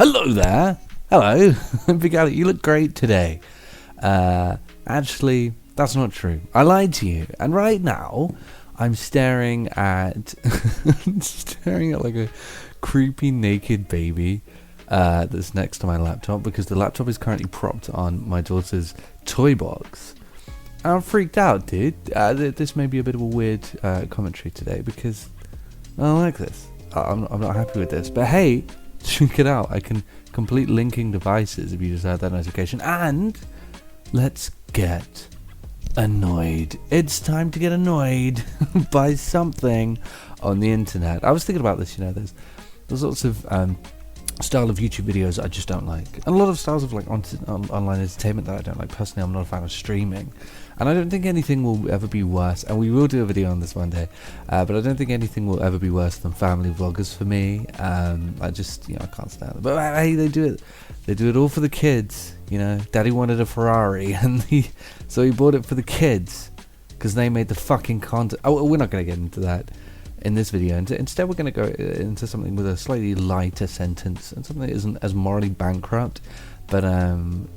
Hello there. Hello. Big Ali, you look great today. Actually, that's not true. I lied to you. And right now, I'm staring at like a creepy naked baby that's next to my laptop because the laptop is currently propped on my daughter's toy box. I'm freaked out, dude. This may be a bit of a weird commentary today because I don't like this. I'm not happy with this. But hey, check it out. I can complete linking devices if you just had that notification. And let's get annoyed. It's time to get annoyed by something on the internet. I was thinking about this, there's lots of style of YouTube videos I just don't like, and a lot of styles of like online entertainment that I don't like. Personally, I'm not a fan of streaming, and I don't think anything will ever be worse, and we will do a video on this one day, but I don't think anything will ever be worse than family vloggers for me. I just, I can't stand it. But hey, they do it all for the kids. Daddy wanted a Ferrari, and so he bought it for the kids because they made the fucking content. Oh, we're not going to get into that in this video. Instead, we're going to go into something with a slightly lighter sentence and something that isn't as morally bankrupt, but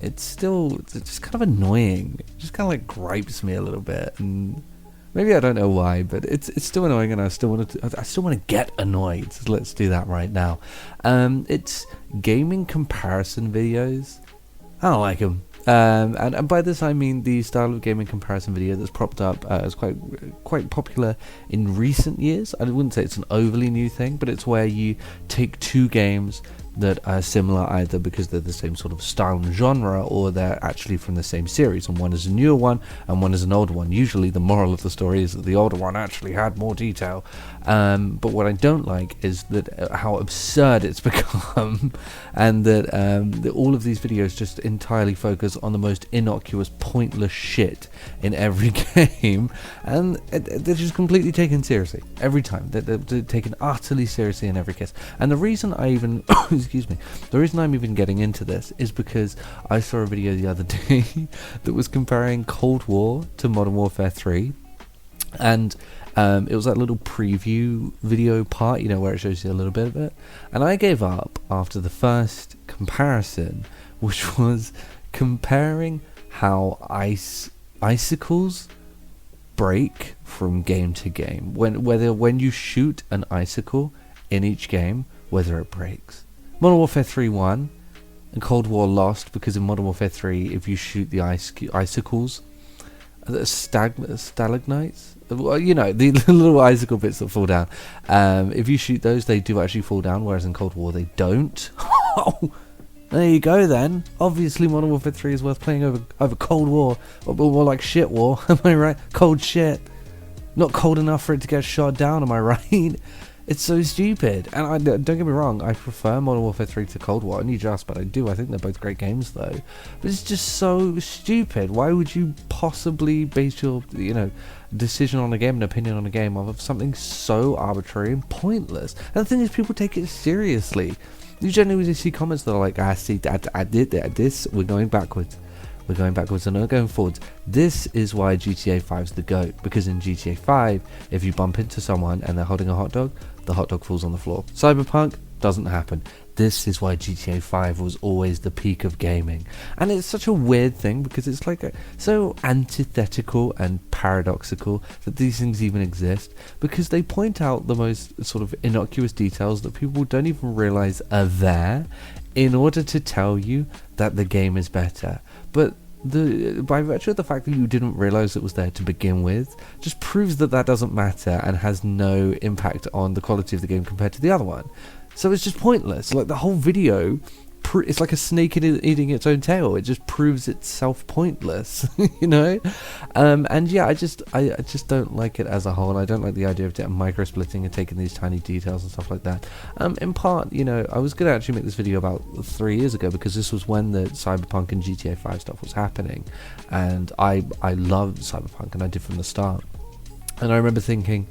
it's just kind of annoying. It just kind of like gripes me a little bit, and maybe I don't know why, but it's still annoying, and I still want to get annoyed. So let's do that right now. It's gaming comparison videos. I don't like them. And by this I mean the style of gaming comparison video that's propped up as quite popular in recent years. I wouldn't say it's an overly new thing, but it's where you take two games that are similar either because they're the same sort of style and genre, or they're actually from the same series, and one is a newer one and one is an older one. Usually the moral of the story is that the older one actually had more detail, but what I don't like is that how absurd it's become, and that all of these videos just entirely focus on the most innocuous, pointless shit in every game, and they're just completely taken seriously every time. They're taken utterly seriously in every case. And the reason I even the reason I'm even getting into this is because I saw a video the other day that was comparing Cold War to Modern Warfare 3, and it was that little preview video part, where it shows you a little bit of it, and I gave up after the first comparison, which was comparing how icicles break from game to game, when you shoot an icicle in each game, whether it breaks. Modern Warfare 3 won, and Cold War lost because in Modern Warfare 3, if you shoot the icicles, the stalagmites, the little icicle bits that fall down, if you shoot those, they do actually fall down, whereas in Cold War they don't. There you go then. Obviously Modern Warfare 3 is worth playing over Cold War, or more like shit war, am I right? Cold shit. Not cold enough for it to get shot down, am I right? It's so stupid, and don't get me wrong, I prefer Modern Warfare 3 to Cold War, only just, but I do. I think they're both great games, though. But it's just so stupid. Why would you possibly base your, decision on a game and opinion on a game of something so arbitrary and pointless? And the thing is, people take it seriously. You generally see comments that are like, see, I did this, we're going backwards. We're going backwards and not going forwards. This is why GTA 5 is the GOAT, because in GTA 5, if you bump into someone and they're holding a hot dog, the hot dog falls on the floor. Cyberpunk doesn't happen. This is why GTA 5 was always the peak of gaming. And it's such a weird thing because it's like so antithetical and paradoxical that these things even exist, because they point out the most sort of innocuous details that people don't even realize are there in order to tell you that the game is better. But by virtue of the fact that you didn't realize it was there to begin with, just proves that doesn't matter and has no impact on the quality of the game compared to the other one. So it's just pointless. Like the whole video, it's like a snake eating its own tail. It just proves itself pointless, And yeah, I just don't like it as a whole. I don't like the idea of micro splitting and taking these tiny details and stuff like that. In part, I was gonna actually make this video about 3 years ago because this was when the Cyberpunk and GTA 5 stuff was happening, and I loved Cyberpunk, and I did from the start. And I remember thinking,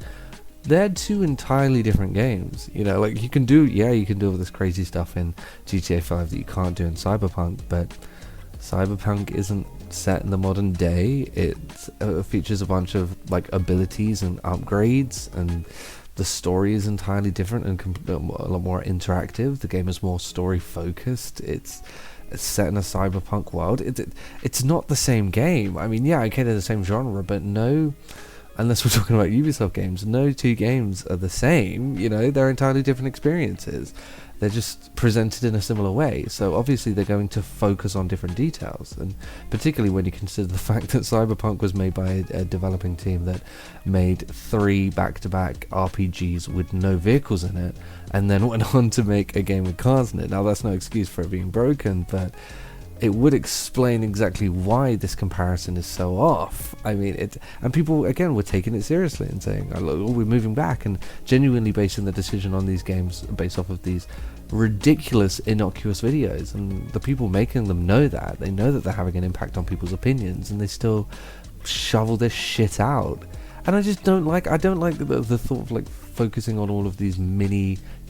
they're two entirely different games. Like you can do all this crazy stuff in GTA 5 that you can't do in Cyberpunk, but Cyberpunk isn't set in the modern day. It features a bunch of like abilities and upgrades and The story is entirely different and a lot more interactive. The game is more story focused. It's set in a cyberpunk world. It's not the same game. I mean, yeah, okay, they're the same genre, but no, unless we're talking about Ubisoft games, no two games are the same. You know, they're entirely different experiences. They're just presented in a similar way. So obviously they're going to focus on different details, and particularly when you consider the fact that Cyberpunk was made by a developing team that made 3 back-to-back RPGs with no vehicles in it, and then went on to make a game with cars in it. Now that's no excuse for it being broken, but it would explain exactly why this comparison is so off. I mean, and people again were taking it seriously and saying, "Oh, we're moving back," and genuinely basing the decision on these games based off of these ridiculous, innocuous videos. And the people making them know that. They know that they're having an impact on people's opinions, and they still shovel this shit out. And I just don't like. I don't like the thought of like focusing on all of these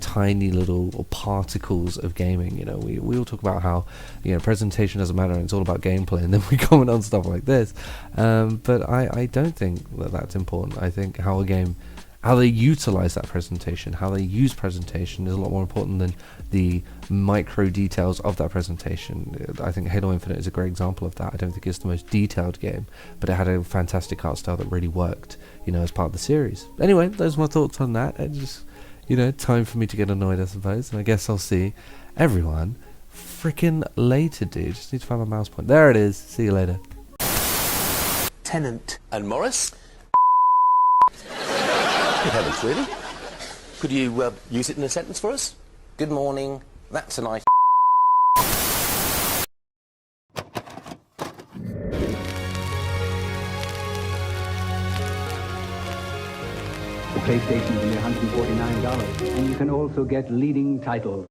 tiny little particles of gaming. You know, we all talk about how, you know, presentation doesn't matter and it's all about gameplay, and then we comment on stuff like this. But I don't think that that's important. I think how they utilize that presentation, how they use presentation is a lot more important than the micro details of that presentation. I think Halo Infinite is a great example of that. I don't think it's the most detailed game, but it had a fantastic art style that really worked, you know, as part of the series. Anyway, those are my thoughts on that. It just, you know, time for me to get annoyed, I suppose, and I guess I'll see everyone freaking later, dude. Just need to find my mouse point. There it is. See you later. Tenant. And Morris? Good heavens, really? Could you use it in a sentence for us? Good morning. That's a nice... The PlayStation is only $149, and you can also get leading titles.